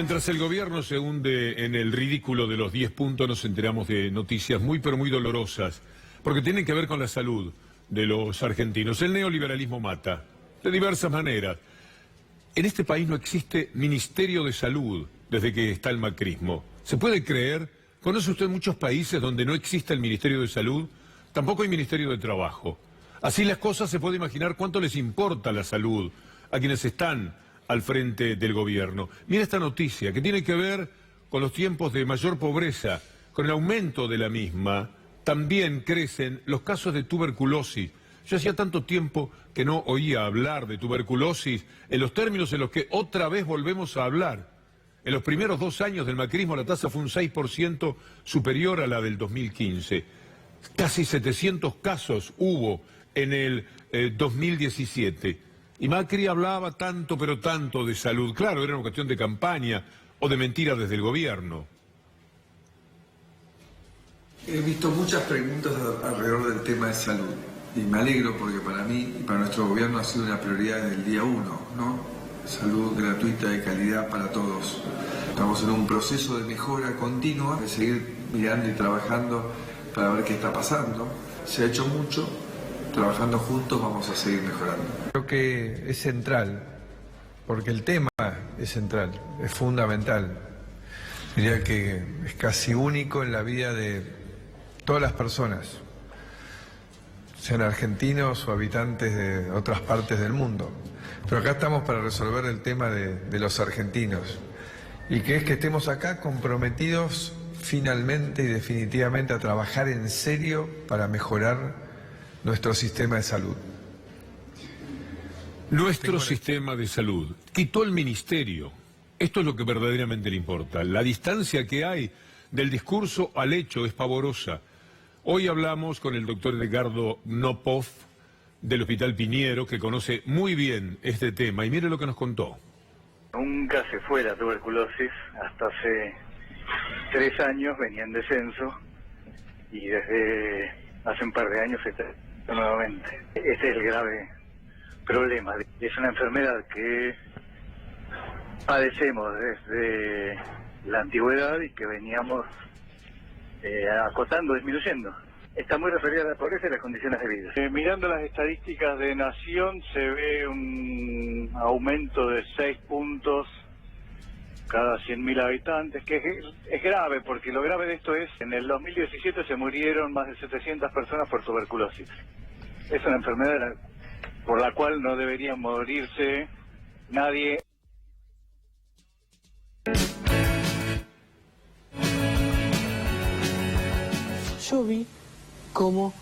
Mientras el gobierno se hunde en el ridículo de los 10 puntos, nos enteramos de noticias muy pero muy dolorosas, porque tienen que ver con la salud de los argentinos. El neoliberalismo mata, de diversas maneras. En este país no existe Ministerio de Salud desde que está el macrismo. ¿Se puede creer? ¿Conoce usted muchos países donde no existe el Ministerio de Salud? Tampoco hay Ministerio de Trabajo. Así las cosas, se puede imaginar cuánto les importa la salud a quienes están al frente del gobierno. Mira esta noticia que tiene que ver con los tiempos de mayor pobreza, con el aumento de la misma. También crecen los casos de tuberculosis. Yo hacía tanto tiempo que no oía hablar de tuberculosis en los términos en los que otra vez volvemos a hablar. En los primeros 2 años del macrismo la tasa fue un 6% superior a la del 2015. Casi 700 casos hubo en el 2017. Y Macri hablaba tanto, pero tanto de salud. Claro, era una cuestión de campaña o de mentira desde el gobierno. He visto muchas preguntas alrededor del tema de salud. Y me alegro porque para mí y para nuestro gobierno ha sido una prioridad desde el día 1, ¿no? Salud gratuita de calidad para todos. Estamos en un proceso de mejora continua, de seguir mirando y trabajando para ver qué está pasando. Se ha hecho mucho. Trabajando juntos vamos a seguir mejorando. Creo que es central, porque el tema es central, es fundamental. Diría que es casi único en la vida de todas las personas, sean argentinos o habitantes de otras partes del mundo. Pero acá estamos para resolver el tema de los argentinos, y que es que estemos acá comprometidos finalmente y definitivamente a trabajar en serio para mejorar nuestro sistema de salud. Nuestro sistema de salud quitó el ministerio. Esto es lo que verdaderamente le importa. La distancia que hay del discurso al hecho es pavorosa. Hoy hablamos con el doctor Edgardo Nopov del Hospital Piñero, que conoce muy bien este tema, y mire lo que nos contó. Nunca se fue la tuberculosis, hasta hace 3 años venía en descenso, y desde hace un par de años está nuevamente. Este es el grave problema. Es una enfermedad que padecemos desde la antigüedad y que veníamos acotando, disminuyendo. Está muy referida a la pobreza y las condiciones de vida. Mirando las estadísticas de Nación, se ve un aumento de 6 puntos cada 100.000 habitantes, que es grave, porque lo grave de esto es, en el 2017 se murieron más de 700 personas por tuberculosis. Es una enfermedad por la cual no debería morirse nadie. Yo vi cómo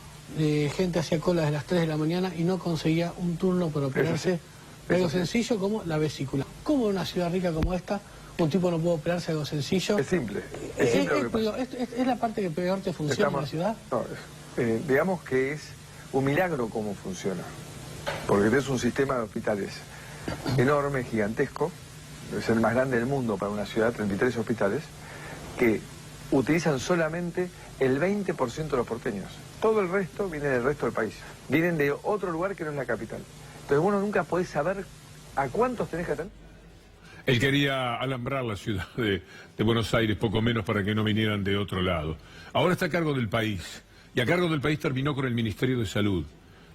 gente hacía cola de las 3 de la mañana y no conseguía un turno para operarse de algo sencillo como la vesícula. ¿Cómo en una ciudad rica como esta un tipo no puede operarse algo sencillo? Es simple. Es la parte que peor te funciona en la ciudad. No, digamos que es un milagro cómo funciona. Porque es un sistema de hospitales enorme, gigantesco. Es el más grande del mundo para una ciudad, 33 hospitales, que utilizan solamente el 20% de los porteños. Todo el resto viene del resto del país. Vienen de otro lugar que no es la capital. Entonces uno nunca podés saber a cuántos tenés que atender. Él quería alambrar la ciudad de Buenos Aires, poco menos, para que no vinieran de otro lado. Ahora está a cargo del país, y a cargo del país terminó con el Ministerio de Salud.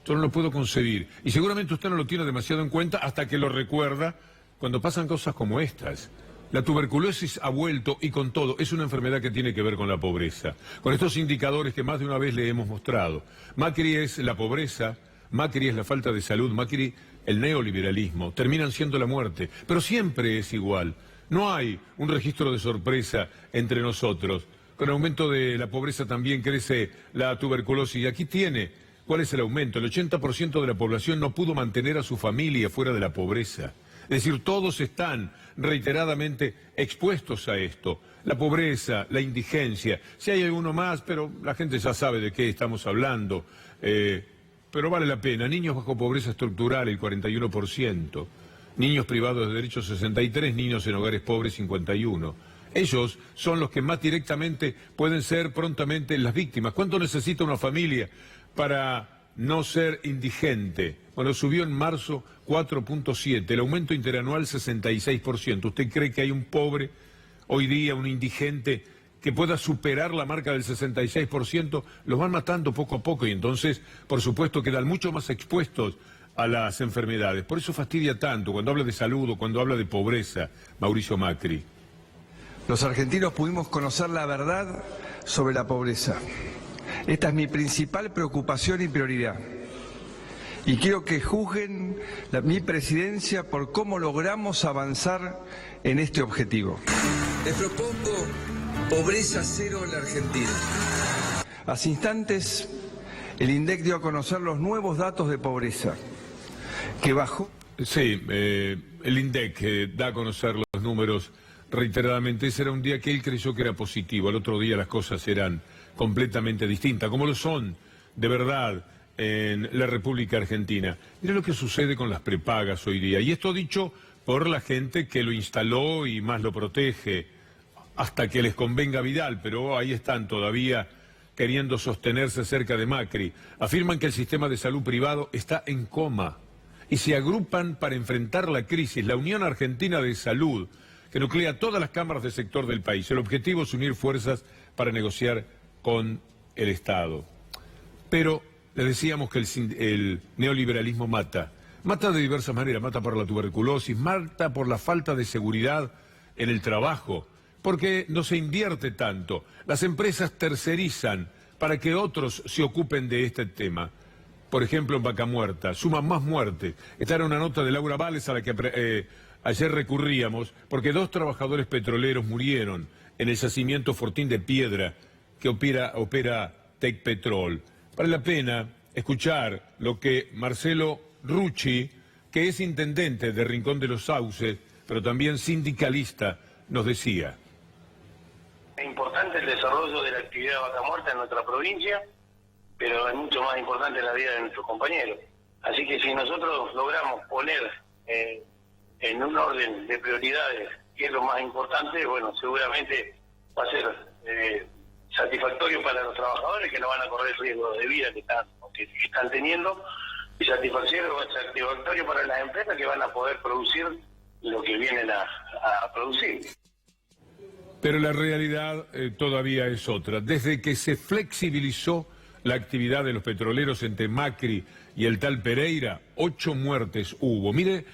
Yo no lo puedo concebir, y seguramente usted no lo tiene demasiado en cuenta hasta que lo recuerda cuando pasan cosas como estas. La tuberculosis ha vuelto, y con todo, es una enfermedad que tiene que ver con la pobreza, con estos indicadores que más de una vez le hemos mostrado. Macri es la pobreza, Macri es la falta de salud, Macri el neoliberalismo, terminan siendo la muerte, pero siempre es igual. No hay un registro de sorpresa entre nosotros. Con el aumento de la pobreza también crece la tuberculosis, y aquí tiene cuál es el aumento. El 80% de la población no pudo mantener a su familia fuera de la pobreza. Es decir, todos están reiteradamente expuestos a esto. La pobreza, la indigencia, si hay alguno más, pero la gente ya sabe de qué estamos hablando. Pero vale la pena. Niños bajo pobreza estructural, el 41%. Niños privados de derechos, 63. Niños en hogares pobres, 51. Ellos son los que más directamente pueden ser prontamente las víctimas. ¿Cuánto necesita una familia para no ser indigente. Bueno, subió en marzo 4.7, el aumento interanual 66%. ¿Usted cree que hay un pobre hoy día, un indigente, que pueda superar la marca del 66%? Los van matando poco a poco y entonces, por supuesto, quedan mucho más expuestos a las enfermedades. Por eso fastidia tanto cuando habla de salud o cuando habla de pobreza, Mauricio Macri. Los argentinos pudimos conocer la verdad sobre la pobreza. Esta es mi principal preocupación y prioridad. Y quiero que juzguen mi presidencia por cómo logramos avanzar en este objetivo. Les propongo pobreza cero en la Argentina. Hace instantes, el INDEC dio a conocer los nuevos datos de pobreza, que bajó. Sí, el INDEC da a conocer los números reiteradamente. Ese era un día que él creyó que era positivo, al otro día las cosas eran completamente distintas, como lo son de verdad en la República Argentina. Mira lo que sucede con las prepagas hoy día, y esto dicho por la gente que lo instaló y más lo protege, hasta que les convenga Vidal, pero ahí están todavía queriendo sostenerse cerca de Macri. Afirman que el sistema de salud privado está en coma y se agrupan para enfrentar la crisis. La Unión Argentina de Salud, que nuclea todas las cámaras del sector del país. El objetivo es unir fuerzas para negociar con el Estado. Pero les decíamos que el neoliberalismo mata. Mata de diversas maneras, mata por la tuberculosis, mata por la falta de seguridad en el trabajo, porque no se invierte tanto. Las empresas tercerizan para que otros se ocupen de este tema. Por ejemplo, en Vaca Muerta, suman más muertes. Esta era una nota de Laura Vales a la que ayer recurríamos, porque 2 trabajadores petroleros murieron en el yacimiento Fortín de Piedra que opera Tecpetrol. Vale la pena escuchar lo que Marcelo Rucci, que es intendente de Rincón de los Sauces, pero también sindicalista, nos decía. Es importante el desarrollo de la actividad de Vaca Muerta en nuestra provincia, pero es mucho más importante la vida de nuestros compañeros. Así que si nosotros logramos poner en un orden de prioridades qué es lo más importante, bueno, seguramente va a ser satisfactorio para los trabajadores que no van a correr riesgos de vida que están teniendo, y satisfactorio para las empresas que van a poder producir lo que vienen a producir. Pero la realidad todavía es otra. Desde que se flexibilizó la actividad de los petroleros entre Macri y el tal Pereira, 8 muertes hubo. Mire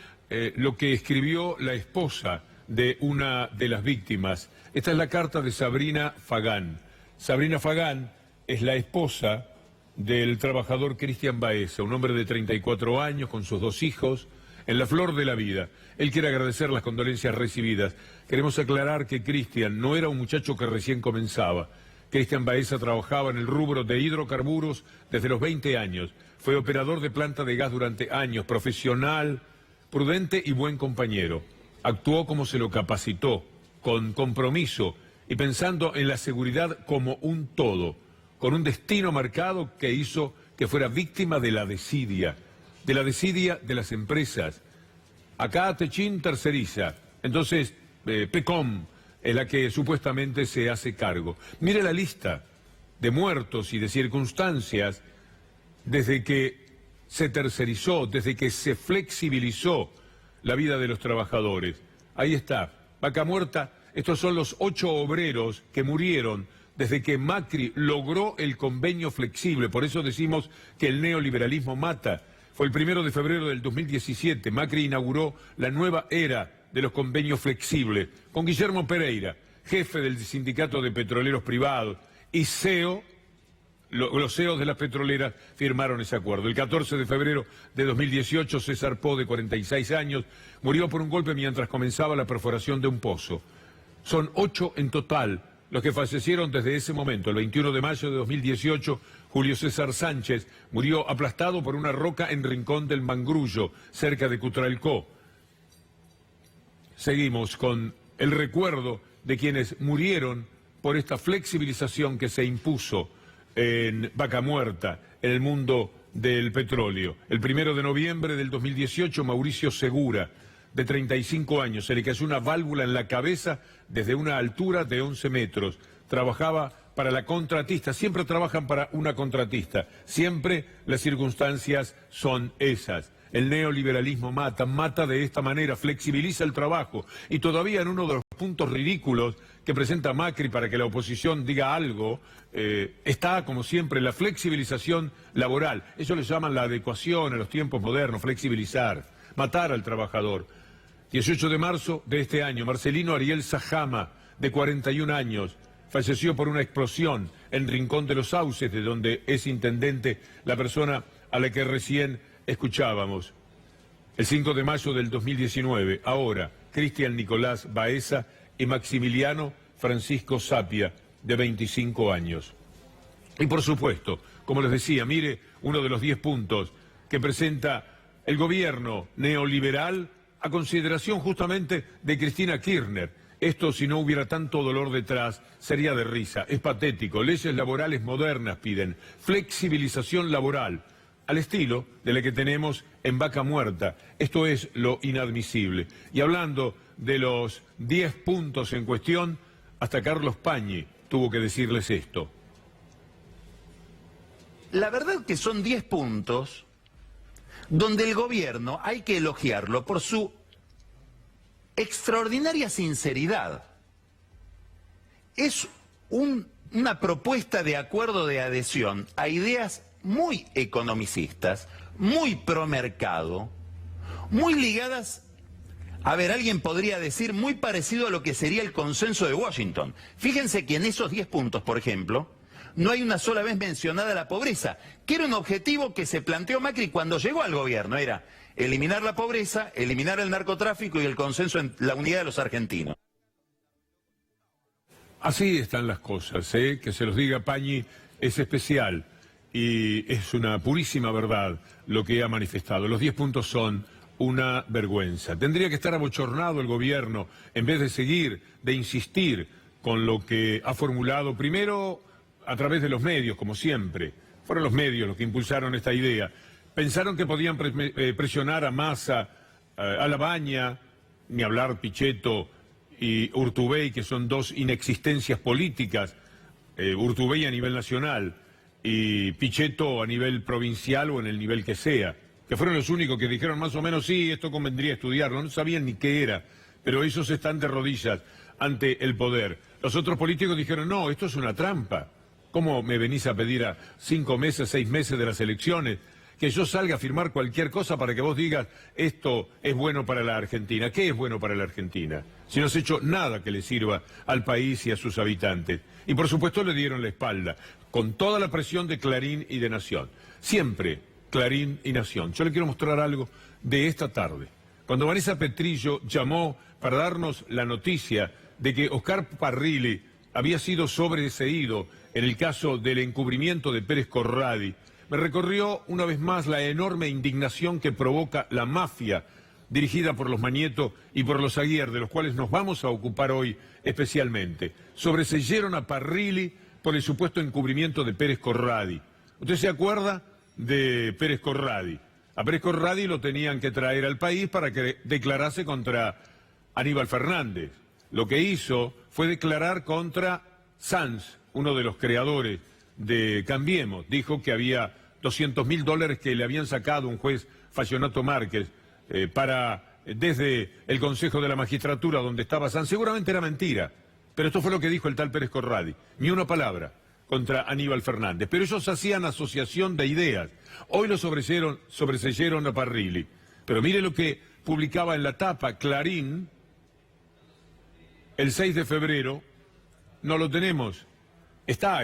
lo que escribió la esposa de una de las víctimas. Esta es la carta de Sabrina Fagán. Sabrina Fagán es la esposa del trabajador Cristian Baeza, un hombre de 34 años con sus 2 hijos, en la flor de la vida. Él quiere agradecer las condolencias recibidas. Queremos aclarar que Cristian no era un muchacho que recién comenzaba. Cristian Baeza trabajaba en el rubro de hidrocarburos desde los 20 años. Fue operador de planta de gas durante años, profesional, prudente y buen compañero. Actuó como se lo capacitó, con compromiso y pensando en la seguridad como un todo, con un destino marcado que hizo que fuera víctima de la desidia de las empresas. Acá Techín terceriza, entonces PECOM es la que supuestamente se hace cargo. Mire la lista de muertos y de circunstancias desde que se tercerizó, desde que se flexibilizó la vida de los trabajadores. Ahí está, Vaca Muerta. Estos son los 8 obreros que murieron desde que Macri logró el convenio flexible. Por eso decimos que el neoliberalismo mata. Fue el 1 de febrero del 2017. Macri inauguró la nueva era de los convenios flexibles con Guillermo Pereira, jefe del sindicato de petroleros privados, y CEO. Los CEOs de las petroleras firmaron ese acuerdo. El 14 de febrero de 2018, César Po, de 46 años, murió por un golpe mientras comenzaba la perforación de un pozo. Son 8 en total los que fallecieron desde ese momento. El 21 de mayo de 2018, Julio César Sánchez murió aplastado por una roca en Rincón del Mangrullo, cerca de Cutralcó. Seguimos con el recuerdo de quienes murieron por esta flexibilización que se impuso en Vaca Muerta, en el mundo del petróleo. El 1 de noviembre del 2018, Mauricio Segura, de 35 años, se le cayó una válvula en la cabeza desde una altura de 11 metros. Trabajaba para la contratista, siempre trabajan para una contratista, siempre las circunstancias son esas. El neoliberalismo mata de esta manera, flexibiliza el trabajo, y todavía en uno de los puntos ridículos que presenta Macri para que la oposición diga algo, está, como siempre, la flexibilización laboral. Eso le llaman la adecuación a los tiempos modernos, flexibilizar, matar al trabajador. 18 de marzo de este año, Marcelino Ariel Sajama, de 41 años, falleció por una explosión en Rincón de los Sauces, de donde es intendente la persona a la que recién escuchábamos. El 5 de mayo del 2019, ahora, Cristian Nicolás Baeza y Maximiliano Francisco Sapia, de 25 años. Y por supuesto, como les decía, mire uno de los 10 puntos que presenta el gobierno neoliberal a consideración justamente de Cristina Kirchner. Esto, si no hubiera tanto dolor detrás, sería de risa. Es patético. Leyes laborales modernas piden. Flexibilización laboral, al estilo de la que tenemos en Vaca Muerta. Esto es lo inadmisible. Y hablando de los 10 puntos en cuestión, hasta Carlos Pañi tuvo que decirles esto. La verdad que son 10 puntos donde el gobierno hay que elogiarlo por su extraordinaria sinceridad. Es una propuesta de acuerdo de adhesión a ideas muy economicistas, muy promercado, muy ligadas, a ver, alguien podría decir, muy parecido a lo que sería el consenso de Washington. Fíjense que en esos 10 puntos, por ejemplo, no hay una sola vez mencionada la pobreza, que era un objetivo que se planteó Macri cuando llegó al gobierno, era eliminar la pobreza, eliminar el narcotráfico y el consenso en la unidad de los argentinos. Así están las cosas, que se los diga Pañi es especial y es una purísima verdad lo que ha manifestado. Los 10 puntos son una vergüenza. Tendría que estar abochornado el gobierno en vez de seguir, de insistir con lo que ha formulado primero a través de los medios, como siempre. Fueron los medios los que impulsaron esta idea. Pensaron que podían presionar a Massa, a Labaña, ni hablar Pichetto y Urtubey, que son dos inexistencias políticas, Urtubey a nivel nacional y Pichetto a nivel provincial o en el nivel que sea, que fueron los únicos que dijeron más o menos, sí, esto convendría estudiarlo, no sabían ni qué era, pero ellos están de rodillas ante el poder. Los otros políticos dijeron, no, esto es una trampa. ¿Cómo me venís a pedir a 5 meses, 6 meses de las elecciones que yo salga a firmar cualquier cosa para que vos digas esto es bueno para la Argentina? ¿Qué es bueno para la Argentina? Si no has hecho nada que le sirva al país y a sus habitantes. Y por supuesto le dieron la espalda, con toda la presión de Clarín y de Nación. Siempre Clarín y Nación. Yo le quiero mostrar algo de esta tarde. Cuando Vanessa Petrillo llamó para darnos la noticia de que Oscar Parrilli había sido sobreseído en el caso del encubrimiento de Pérez Corradi, me recorrió una vez más la enorme indignación que provoca la mafia dirigida por los Mañeto y por los Aguiar, de los cuales nos vamos a ocupar hoy especialmente. Sobreseyeron a Parrilli por el supuesto encubrimiento de Pérez Corradi. ¿Usted se acuerda de Pérez Corradi? A Pérez Corradi lo tenían que traer al país para que declarase contra Aníbal Fernández. Lo que hizo fue declarar contra Sanz, uno de los creadores de Cambiemos. Dijo que había $200.000 que le habían sacado un juez Fagionato Márquez desde el Consejo de la Magistratura donde estaba Sanz. Seguramente era mentira, pero esto fue lo que dijo el tal Pérez Corradi. Ni una palabra contra Aníbal Fernández. Pero ellos hacían asociación de ideas. Hoy lo sobreseyeron a Parrilli. Pero mire lo que publicaba en la tapa Clarín el 6 de febrero. No lo tenemos. Está,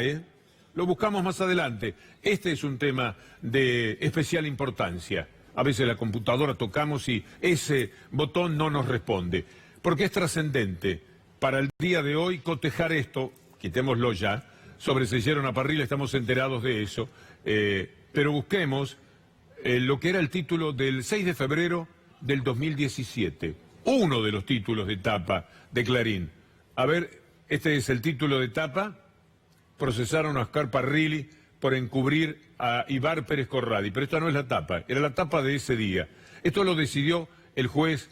Lo buscamos más adelante. Este es un tema de especial importancia. A veces la computadora tocamos y ese botón no nos responde. Porque es trascendente para el día de hoy cotejar esto, quitémoslo ya, sobreseyeron a Parrilli, estamos enterados de eso, pero busquemos lo que era el título del 6 de febrero del 2017. Uno de los títulos de tapa de Clarín. A ver, este es el título de tapa. Procesaron a Oscar Parrilli por encubrir a Ibar Pérez Corradi. Pero esta no es la tapa, era la tapa de ese día. Esto lo decidió el juez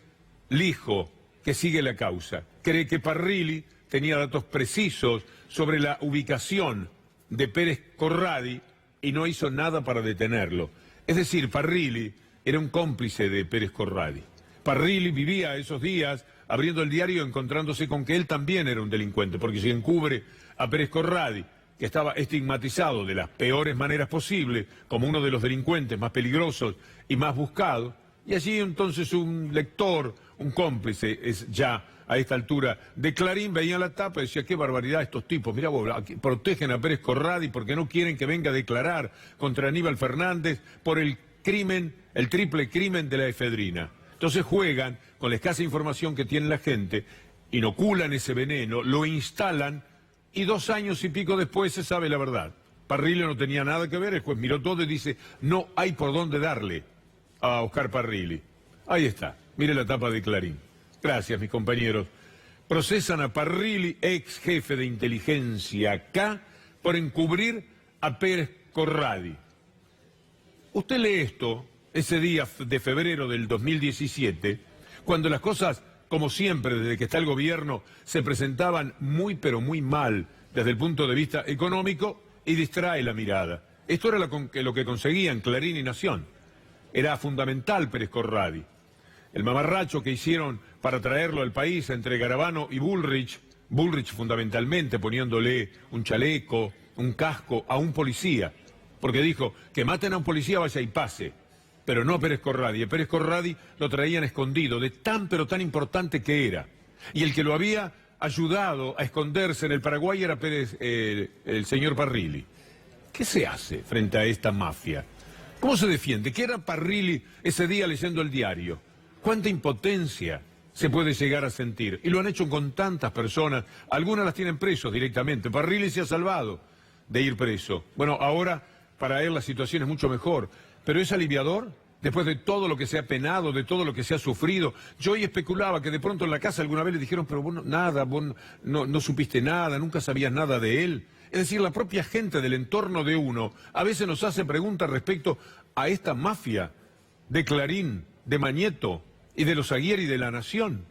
Lijo, que sigue la causa. Cree que Parrilli tenía datos precisos sobre la ubicación de Pérez Corradi y no hizo nada para detenerlo. Es decir, Parrilli era un cómplice de Pérez Corradi. Parrilli vivía esos días abriendo el diario encontrándose con que él también era un delincuente, porque si encubre a Pérez Corradi, que estaba estigmatizado de las peores maneras posibles, como uno de los delincuentes más peligrosos y más buscados, y allí entonces un lector, un cómplice, es ya a esta altura de Clarín, veía la tapa y decía, qué barbaridad estos tipos, mirá vos, protegen a Pérez Corradi porque no quieren que venga a declarar contra Aníbal Fernández por el crimen, el triple crimen de la efedrina. Entonces juegan con la escasa información que tiene la gente, inoculan ese veneno, lo instalan y 2 años y pico después se sabe la verdad. Parrilli no tenía nada que ver, el juez miró todo y dice, no hay por dónde darle a Oscar Parrilli. Ahí está, mire la tapa de Clarín. Gracias, mis compañeros. Procesan a Parrilli, ex jefe de inteligencia K, por encubrir a Pérez Corradi. Usted lee esto ese día de febrero del 2017, cuando las cosas, como siempre, desde que está el gobierno, se presentaban muy pero muy mal desde el punto de vista económico y distrae la mirada. Esto era lo que conseguían Clarín y Nación. Era fundamental Pérez Corradi. El mamarracho que hicieron para traerlo al país entre Garabano y Bullrich fundamentalmente poniéndole un chaleco, un casco a un policía, porque dijo que maten a un policía, vaya y pase, pero no a Pérez Corradi. A Pérez Corradi lo traían escondido, de tan pero tan importante que era. Y el que lo había ayudado a esconderse en el Paraguay era el señor Parrilli. ¿Qué se hace frente a esta mafia? ¿Cómo se defiende? ¿Qué era Parrilli ese día leyendo el diario? ¿Cuánta impotencia se puede llegar a sentir? Y lo han hecho con tantas personas, algunas las tienen presos directamente. Parrilli se ha salvado de ir preso. Bueno, ahora para él la situación es mucho mejor, pero es aliviador, después de todo lo que se ha penado, de todo lo que se ha sufrido. Yo hoy especulaba que de pronto en la casa alguna vez le dijeron, pero vos no supiste nada, nunca sabías nada de él. Es decir, la propia gente del entorno de uno a veces nos hace preguntas respecto a esta mafia de Clarín, de Mañeto y de los Aguirre y de La Nación.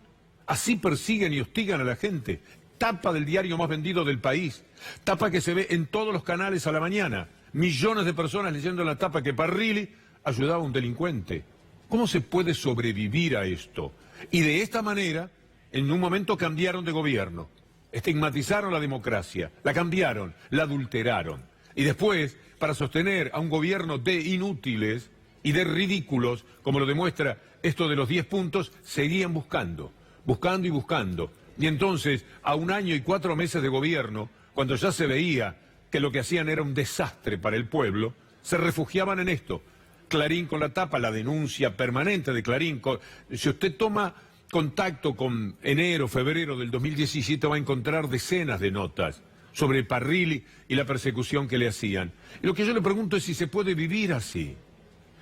Así persiguen y hostigan a la gente. Tapa del diario más vendido del país, tapa que se ve en todos los canales a la mañana. Millones de personas leyendo la tapa que Parrilli ayudaba a un delincuente. ¿Cómo se puede sobrevivir a esto? Y de esta manera, en un momento cambiaron de gobierno, estigmatizaron la democracia, la cambiaron, la adulteraron. Y después, para sostener a un gobierno de inútiles y de ridículos, como lo demuestra esto de los 10 puntos, seguían buscando y buscando. Y entonces, a 1 año y 4 meses de gobierno, cuando ya se veía que lo que hacían era un desastre para el pueblo, se refugiaban en esto. Clarín con la tapa, la denuncia permanente de Clarín. Si usted toma contacto con enero, febrero del 2017, va a encontrar decenas de notas sobre Parrilli y la persecución que le hacían. Y lo que yo le pregunto es si se puede vivir así,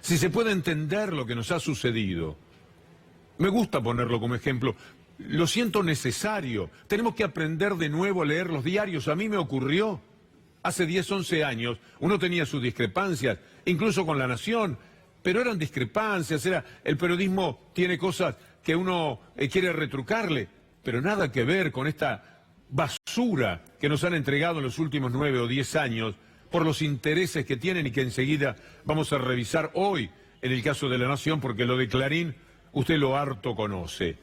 si se puede entender lo que nos ha sucedido. Me gusta ponerlo como ejemplo. Lo siento necesario. Tenemos que aprender de nuevo a leer los diarios. A mí me ocurrió. Hace 10, 11 años uno tenía sus discrepancias, incluso con La Nación, pero eran discrepancias, el periodismo tiene cosas que uno quiere retrucarle, pero nada que ver con esta basura que nos han entregado en los últimos 9 o 10 años por los intereses que tienen y que enseguida vamos a revisar hoy en el caso de La Nación, porque lo de Clarín usted lo harto conoce.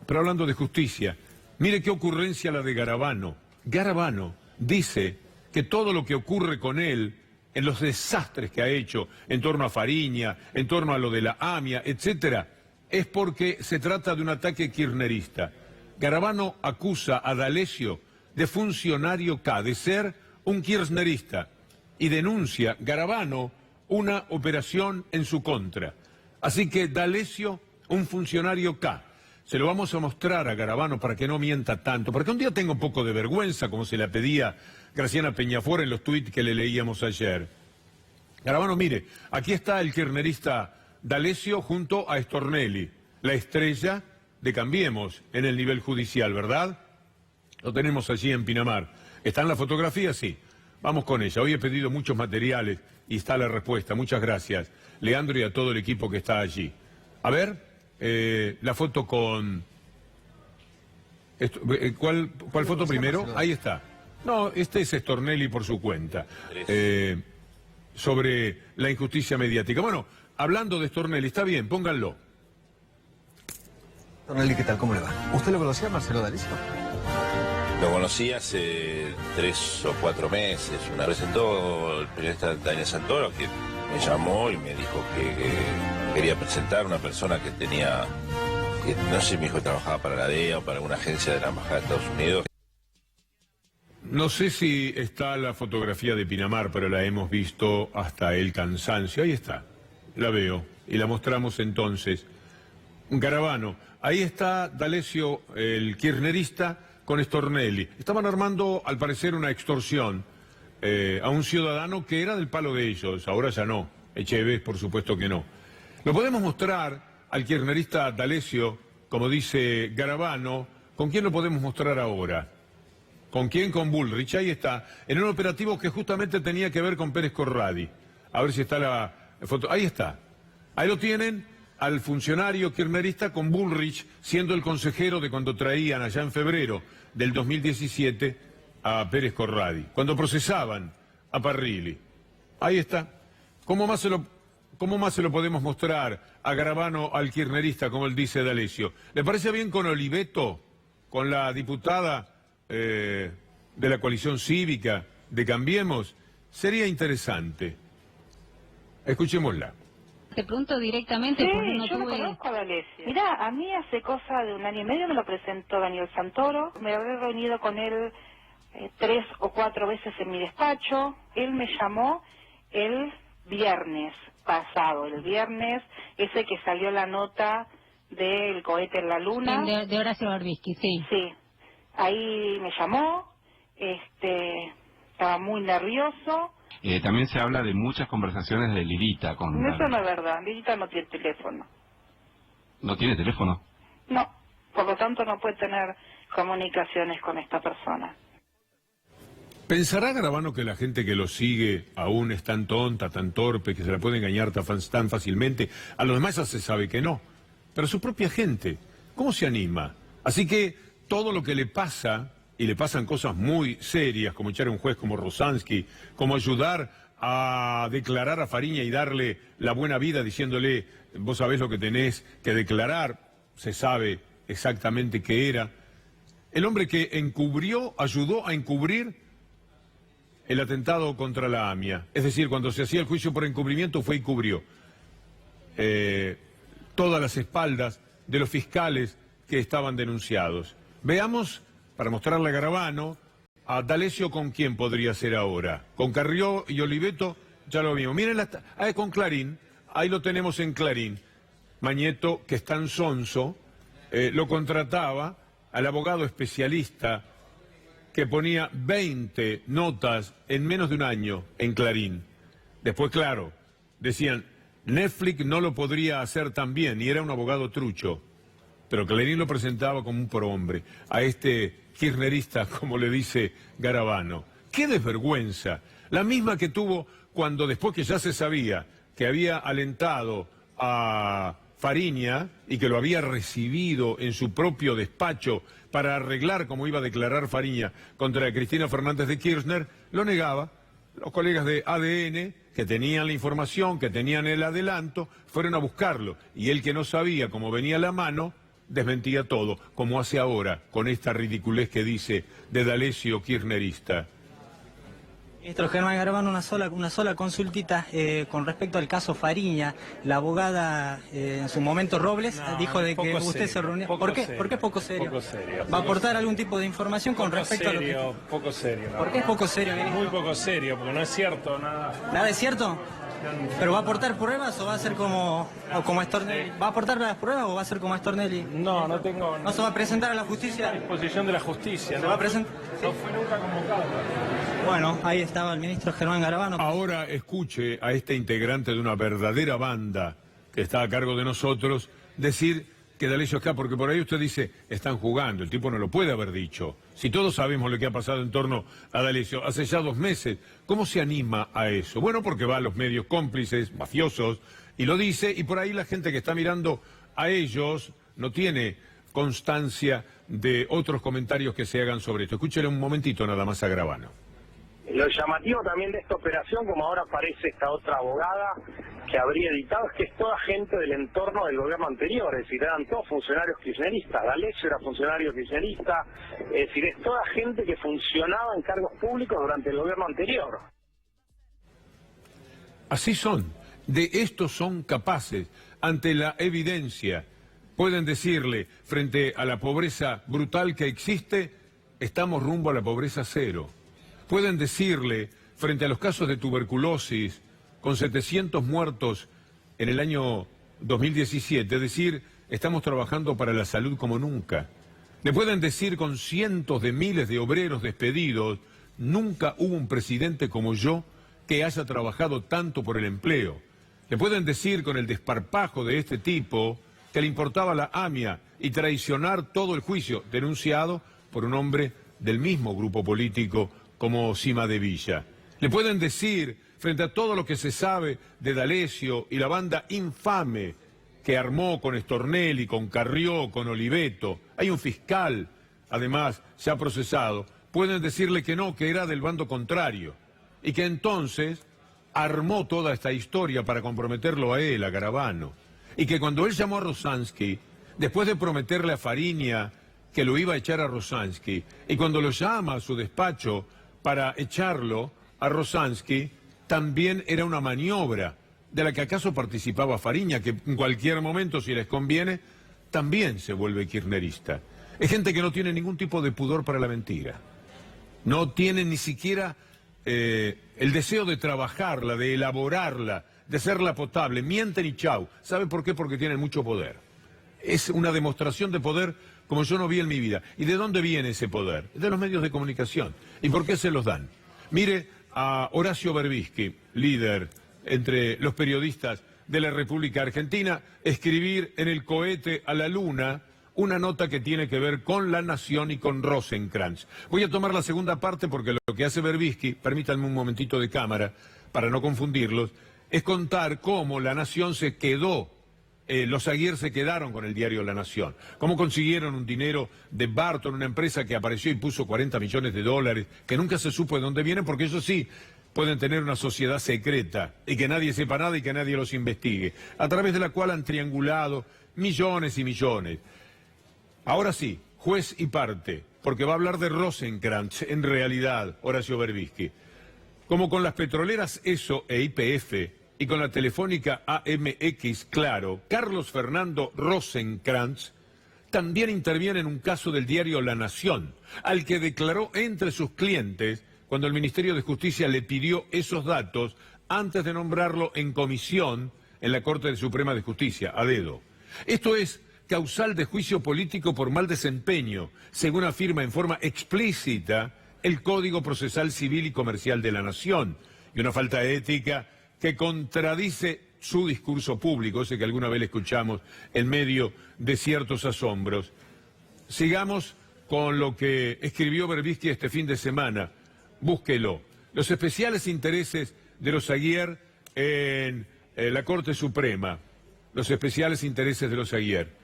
Pero hablando de justicia, mire qué ocurrencia la de Garabano. Garabano dice que todo lo que ocurre con él, en los desastres que ha hecho en torno a Fariña, en torno a lo de la AMIA, etcétera, es porque se trata de un ataque kirchnerista. Garabano acusa a D'Alessio de funcionario K, de ser un kirchnerista, y denuncia Garabano una operación en su contra. Así que D'Alessio, un funcionario K. Se lo vamos a mostrar a Garabano para que no mienta tanto, para que un día tenga un poco de vergüenza, como se le pedía Graciana Peñafort en los tuits que le leíamos ayer. Garabano, mire, aquí está el kirchnerista D'Alessio junto a Stornelli, la estrella de Cambiemos en el nivel judicial, ¿verdad? Lo tenemos allí en Pinamar. ¿Está en la fotografía? Sí. Vamos con ella. Hoy he pedido muchos materiales y está la respuesta. Muchas gracias, Leandro, y a todo el equipo que está allí. A ver, la foto con... ¿Cuál foto primero? Ahí está. No, este es Stornelli por su cuenta. Sobre la injusticia mediática. Bueno, hablando de Stornelli, está bien, pónganlo. Stornelli, ¿qué tal? ¿Cómo le va? ¿Usted lo conocía, Marcelo D'Alessio? Lo conocí hace 3 o 4 meses. Me presentó el periodista Daniel Santoro, que me llamó y me dijo que quería presentar a una persona que tenía, que no sé si me dijo que trabajaba para la DEA o para alguna agencia de la Embajada de Estados Unidos. No sé si está la fotografía de Pinamar, pero la hemos visto hasta el cansancio. Ahí está, la veo y la mostramos entonces. Garabano, ahí está D'Alessio, el kirchnerista, con Stornelli. Estaban armando, al parecer, una extorsión a un ciudadano que era del palo de ellos. Ahora ya no. Echeves, por supuesto que no. Lo podemos mostrar al kirchnerista D'Alessio, como dice Garabano. ¿Con quién lo podemos mostrar ahora? ¿Con quién? Con Bullrich. Ahí está, en un operativo que justamente tenía que ver con Pérez Corradi. A ver si está la foto. Ahí está. Ahí lo tienen, al funcionario kirchnerista con Bullrich, siendo el consejero de cuando traían allá en febrero del 2017 a Pérez Corradi, cuando procesaban a Parrilli. Ahí está. ¿Cómo más se lo podemos mostrar a Garabano, al kirchnerista, como él dice D'Alessio? ¿Le parece bien con Oliveto, con la diputada de la coalición cívica de Cambiemos? Sería interesante. Escuchémosla. Te pregunto directamente sí, porque no yo tuve... lo conozco a D'Alessio. Mirá, a mí hace cosa de 1 año y medio me lo presentó Daniel Santoro. Me habré reunido con él 3 o 4 veces en mi despacho. Él me llamó el viernes pasado, el viernes ese que salió la nota del cohete en la luna. Sí, de Horacio Barbisky, sí. Sí, ahí me llamó, estaba muy nervioso. También se habla de muchas conversaciones de Lilita con... Eso no es verdad, Lilita no tiene teléfono. ¿No tiene teléfono? No, por lo tanto no puede tener comunicaciones con esta persona. ¿Pensará Garabano que la gente que lo sigue aún es tan tonta, tan torpe, que se la puede engañar tan fácilmente? A los demás ya se sabe que no. Pero a su propia gente, ¿cómo se anima? Así que todo lo que le pasa, y le pasan cosas muy serias, como echar a un juez como Rosansky, como ayudar a declarar a Fariña y darle la buena vida diciéndole, vos sabés lo que tenés que declarar, se sabe exactamente qué era. El hombre que encubrió, ayudó a encubrir el atentado contra la AMIA. Es decir, cuando se hacía el juicio por encubrimiento fue y cubrió todas las espaldas de los fiscales que estaban denunciados. Veamos, para mostrarle a Garabano, a D'Alessio con quién podría ser ahora. Con Carrió y Oliveto ya lo vimos. Miren, con Clarín, ahí lo tenemos en Clarín. Mañeto, que es tan sonso, lo contrataba al abogado especialista que ponía 20 notas en menos de un año en Clarín. Después, claro, decían, Netflix no lo podría hacer tan bien, y era un abogado trucho. Pero Clarín lo presentaba como un prohombre, a este kirchnerista, como le dice Garabano. ¡Qué desvergüenza! La misma que tuvo cuando, después que ya se sabía que había alentado a Fariña y que lo había recibido en su propio despacho para arreglar cómo iba a declarar Fariña contra Cristina Fernández de Kirchner, lo negaba. Los colegas de ADN, que tenían la información, que tenían el adelanto, fueron a buscarlo. Y él, que no sabía cómo venía la mano, desmentía todo, como hace ahora con esta ridiculez que dice de D'Alessio kirchnerista. Ministro Germán Garabano, una sola consultita con respecto al caso Fariña. La abogada en su momento Robles dijo de que usted se reunió. ¿Por qué? ¿Por qué es poco serio? Poco serio. ¿Va a aportar algún tipo de información con respecto a lo que... Poco serio. ¿Por qué es poco serio, ministro? Muy poco serio, porque no es cierto nada. ¿Nada es cierto? ¿Pero va a aportar pruebas o va a ser como Stornelli? ¿Va a aportar las pruebas o va a ser como Stornelli? No, no tengo... ¿No se va a presentar a la justicia? A disposición de la justicia. ¿Se va a presentar? No fue nunca convocado. Bueno, ahí estaba el ministro Germán Garabano. Ahora escuche a este integrante de una verdadera banda que está a cargo de nosotros decir que D'Alessio acá, porque por ahí usted dice, están jugando, el tipo no lo puede haber dicho. Si todos sabemos lo que ha pasado en torno a D'Alessio hace ya 2 meses, ¿cómo se anima a eso? Bueno, porque va a los medios cómplices, mafiosos, y lo dice, y por ahí la gente que está mirando a ellos no tiene constancia de otros comentarios que se hagan sobre esto. Escúchele un momentito nada más a Gravano. Lo llamativo también de esta operación, como ahora aparece esta otra abogada que habría editado, es que es toda gente del entorno del gobierno anterior, es decir, eran todos funcionarios kirchneristas, D'Alessio era funcionario kirchnerista, es decir, es toda gente que funcionaba en cargos públicos durante el gobierno anterior. Así son, de esto son capaces, ante la evidencia, pueden decirle, frente a la pobreza brutal que existe, estamos rumbo a la pobreza cero. Pueden decirle, frente a los casos de tuberculosis, con 700 muertos en el año 2017, decir, estamos trabajando para la salud como nunca. Le pueden decir, con cientos de miles de obreros despedidos, nunca hubo un presidente como yo que haya trabajado tanto por el empleo. Le pueden decir, con el desparpajo de este tipo, que le importaba la AMIA y traicionar todo el juicio denunciado por un hombre del mismo grupo político como Cima de Villa. Le pueden decir, frente a todo lo que se sabe de D'Alessio y la banda infame que armó con Stornelli, con Carrió, con Oliveto, hay un fiscal, además, ya procesado, pueden decirle que no, que era del bando contrario, y que entonces armó toda esta historia para comprometerlo a él, a Gravano, y que cuando él llamó a Rosansky, después de prometerle a Fariña que lo iba a echar a Rosansky, y cuando lo llama a su despacho para echarlo a Rosansky, también era una maniobra de la que acaso participaba Fariña, que en cualquier momento, si les conviene, también se vuelve kirchnerista. Es gente que no tiene ningún tipo de pudor para la mentira. No tiene ni siquiera el deseo de trabajarla, de elaborarla, de hacerla potable. Mienten y chau. ¿Saben por qué? Porque tienen mucho poder. Es una demostración de poder como yo no vi en mi vida. ¿Y de dónde viene ese poder? De los medios de comunicación. ¿Y por qué se los dan? Mire a Horacio Berbisky, líder entre los periodistas de la República Argentina, escribir en el cohete a la luna una nota que tiene que ver con La Nación y con Rosenkrantz. Voy a tomar la segunda parte porque lo que hace Berbisky, permítanme un momentito de cámara para no confundirlos, es contar cómo La Nación se quedó, los Aguirre se quedaron con el diario La Nación, cómo consiguieron un dinero de Barton, una empresa que apareció y puso 40 millones de dólares, que nunca se supo de dónde vienen, porque ellos sí pueden tener una sociedad secreta y que nadie sepa nada y que nadie los investigue, a través de la cual han triangulado millones y millones. Ahora sí, juez y parte, porque va a hablar de Rosenkrantz, en realidad, Horacio Berbisky. Como con las petroleras ESSO e YPF y con la telefónica AMX Claro, Carlos Fernando Rosenkrantz también interviene en un caso del diario La Nación, al que declaró entre sus clientes cuando el Ministerio de Justicia le pidió esos datos antes de nombrarlo en comisión en la Corte Suprema de Justicia, a dedo. Esto es causal de juicio político por mal desempeño, según afirma en forma explícita el Código Procesal Civil y Comercial de la Nación, y una falta ética que contradice su discurso público, ese que alguna vez le escuchamos en medio de ciertos asombros. Sigamos con lo que escribió Berbisky este fin de semana. Búsquelo. Los especiales intereses de los Aguirre en la Corte Suprema. Los especiales intereses de los Aguirre.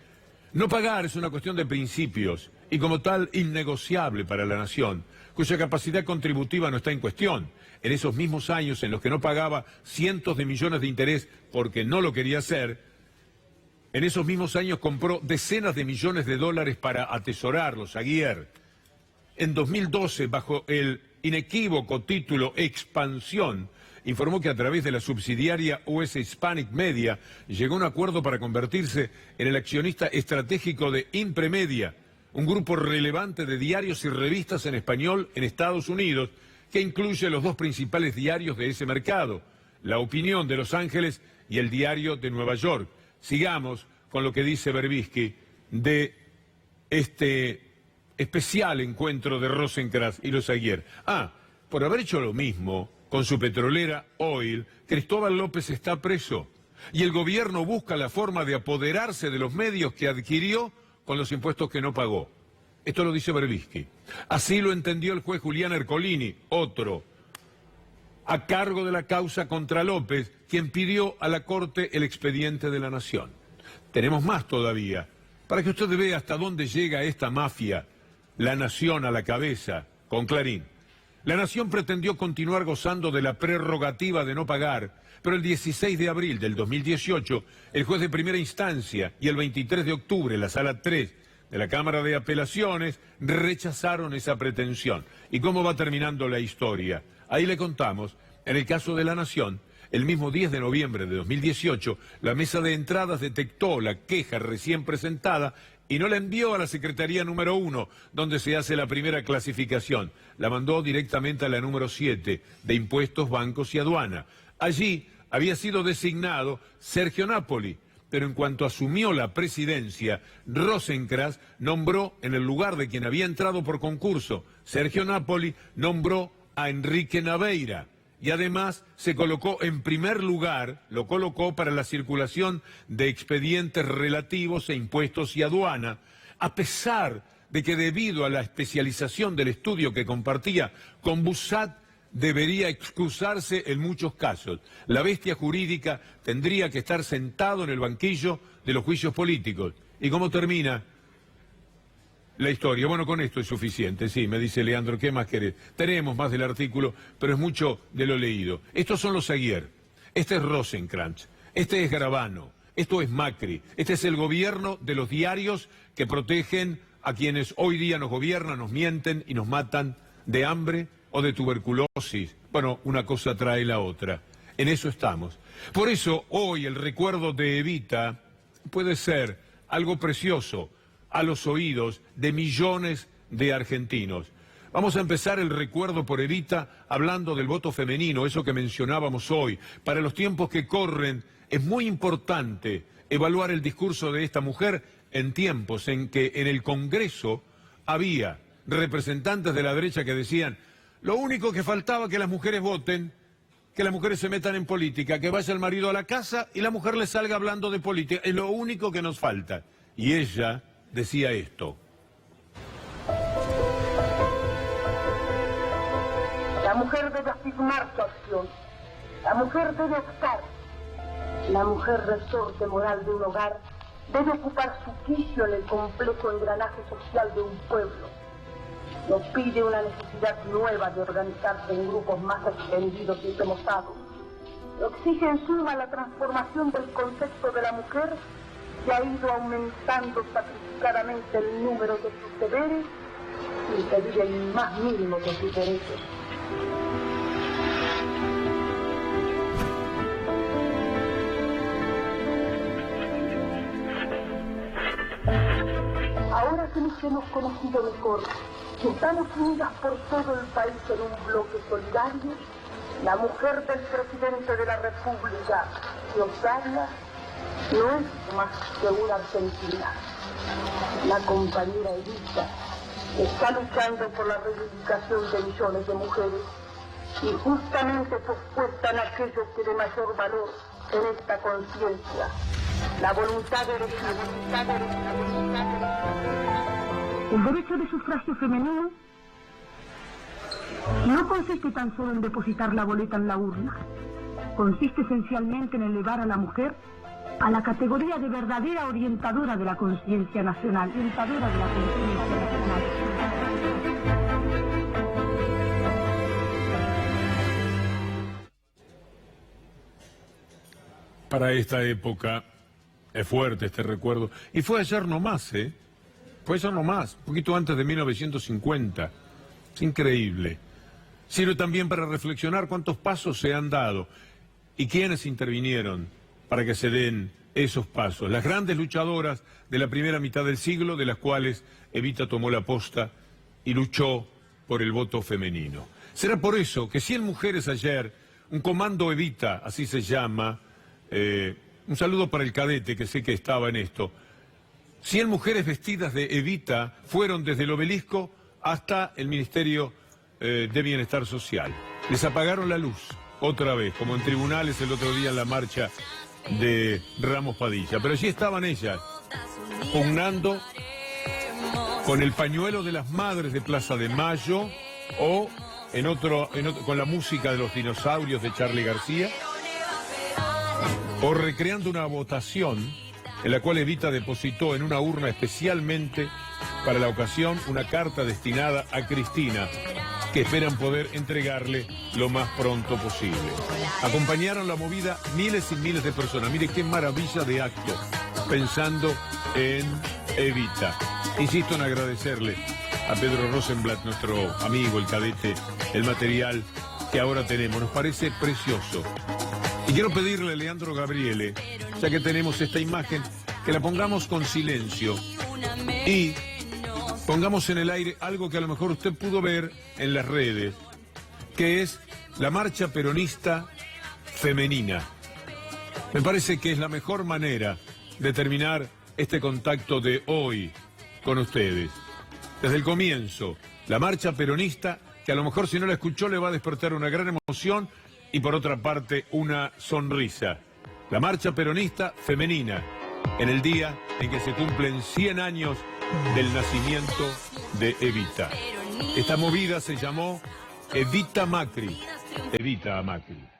No pagar es una cuestión de principios y como tal innegociable para la nación, cuya capacidad contributiva no está en cuestión. En esos mismos años en los que no pagaba cientos de millones de interés porque no lo quería hacer, en esos mismos años compró decenas de millones de dólares para atesorar los Aguirre. En 2012, bajo el inequívoco título Expansión, informó que a través de la subsidiaria US Hispanic Media llegó a un acuerdo para convertirse en el accionista estratégico de Impremedia, un grupo relevante de diarios y revistas en español en Estados Unidos, que incluye los dos principales diarios de ese mercado, La Opinión de Los Ángeles y El Diario de Nueva York. Sigamos con lo que dice Berbisky de este especial encuentro de Rosenkrantz y los Aguirre. Por haber hecho lo mismo con su petrolera Oil, Cristóbal López está preso y el gobierno busca la forma de apoderarse de los medios que adquirió con los impuestos que no pagó. Esto lo dice Berbisky. Así lo entendió el juez Julián Ercolini, otro, a cargo de la causa contra López, quien pidió a la Corte el expediente de La Nación. Tenemos más todavía. para que usted vea hasta dónde llega esta mafia, La Nación a la cabeza, con Clarín. La Nación pretendió continuar gozando de la prerrogativa de no pagar, pero el 16 de abril del 2018, el juez de primera instancia y el 23 de octubre, la Sala 3 de la Cámara de Apelaciones, rechazaron esa pretensión. ¿Y cómo va terminando la historia? Ahí le contamos, en el caso de La Nación, el mismo 10 de noviembre de 2018, la mesa de entradas detectó la queja recién presentada y no la envió a la Secretaría número 1, donde se hace la primera clasificación. La mandó directamente a la número 7, de Impuestos, Bancos y Aduana. Allí había sido designado Sergio Napoli, pero en cuanto asumió la presidencia, Rosenkrantz nombró en el lugar de quien había entrado por concurso. Sergio Napoli nombró a Enrique Naveira. Y además se colocó en primer lugar, lo colocó para la circulación de expedientes relativos a impuestos y aduana, a pesar de que debido a la especialización del estudio que compartía con Bussat, debería excusarse en muchos casos. La bestia jurídica tendría que estar sentado en el banquillo de los juicios políticos. ¿Y cómo termina la historia? Bueno, con esto es suficiente, sí, me dice Leandro, ¿qué más querés? Tenemos más del artículo, pero es mucho de lo leído. Estos son los Aguiar, este es Rosenkrantz, este es Garabano, esto es Macri, este es el gobierno de los diarios que protegen a quienes hoy día nos gobiernan, nos mienten y nos matan de hambre o de tuberculosis. Bueno, una cosa trae la otra. En eso estamos. Por eso hoy el recuerdo de Evita puede ser algo precioso a los oídos de millones de argentinos. Vamos a empezar el recuerdo por Evita hablando del voto femenino, eso que mencionábamos hoy. Para los tiempos que corren es muy importante evaluar el discurso de esta mujer en tiempos en que en el Congreso había representantes de la derecha que decían: lo único que faltaba que las mujeres voten, que las mujeres se metan en política, que vaya el marido a la casa y la mujer le salga hablando de política. Es lo único que nos falta. Y ella decía esto. La mujer debe afirmar su acción. La mujer debe optar. La mujer, resorte moral de un hogar, debe ocupar su quicio en el complejo engranaje social de un pueblo. Nos pide una necesidad nueva de organizarse en grupos más extendidos y remozados. Lo exige en suma la transformación del concepto de la mujer, que ha ido aumentando sacrificadamente el número de sus deberes sin pedir el más mínimo de sus derechos. Ahora que nos hemos conocido mejor, que estamos unidas por todo el país en un bloque solidario, la mujer del presidente de la República, Rosaria, no es más que una argentina. La compañera Evita está luchando por la reivindicación de millones de mujeres y justamente pospuesta en aquello que de mayor valor en esta conciencia, la voluntad de elegir. El derecho de sufragio femenino no consiste tan solo en depositar la boleta en la urna. Consiste esencialmente en elevar a la mujer a la categoría de verdadera orientadora de la conciencia nacional. Para esta época es fuerte este recuerdo. Y fue ayer nomás, ¿eh? Fue ayer nomás, un poquito antes de 1950. Es increíble. Sirve también para reflexionar cuántos pasos se han dado y quiénes intervinieron para que se den esos pasos. Las grandes luchadoras de la primera mitad del siglo, de las cuales Evita tomó la posta y luchó por el voto femenino. Será por eso que 100 mujeres ayer, un comando Evita, así se llama, un saludo para el cadete que sé que estaba en esto, 100 mujeres vestidas de Evita fueron desde el obelisco hasta el Ministerio de Bienestar Social. Les apagaron la luz otra vez, como en tribunales el otro día en la marcha de Ramos Padilla. Pero allí estaban ellas, pugnando con el pañuelo de las madres de Plaza de Mayo o con la música de los dinosaurios de Charly García, o recreando una votación en la cual Evita depositó en una urna especialmente para la ocasión una carta destinada a Cristina, que esperan poder entregarle lo más pronto posible. Acompañaron la movida miles y miles de personas. Mire qué maravilla de acto, pensando en Evita. Insisto en agradecerle a Pedro Rosenblatt, nuestro amigo, el cadete, el material que ahora tenemos. Nos parece precioso. Y quiero pedirle a Leandro Gabriele, ya que tenemos esta imagen, que la pongamos con silencio y pongamos en el aire algo que a lo mejor usted pudo ver en las redes, que es la marcha peronista femenina. Me parece que es la mejor manera de terminar este contacto de hoy con ustedes. Desde el comienzo, la marcha peronista, que a lo mejor si no la escuchó le va a despertar una gran emoción y por otra parte una sonrisa. La marcha peronista femenina, en el día en que se cumplen 100 años del nacimiento de Evita. Esta movida se llamó Evita Macri. Evita a Macri.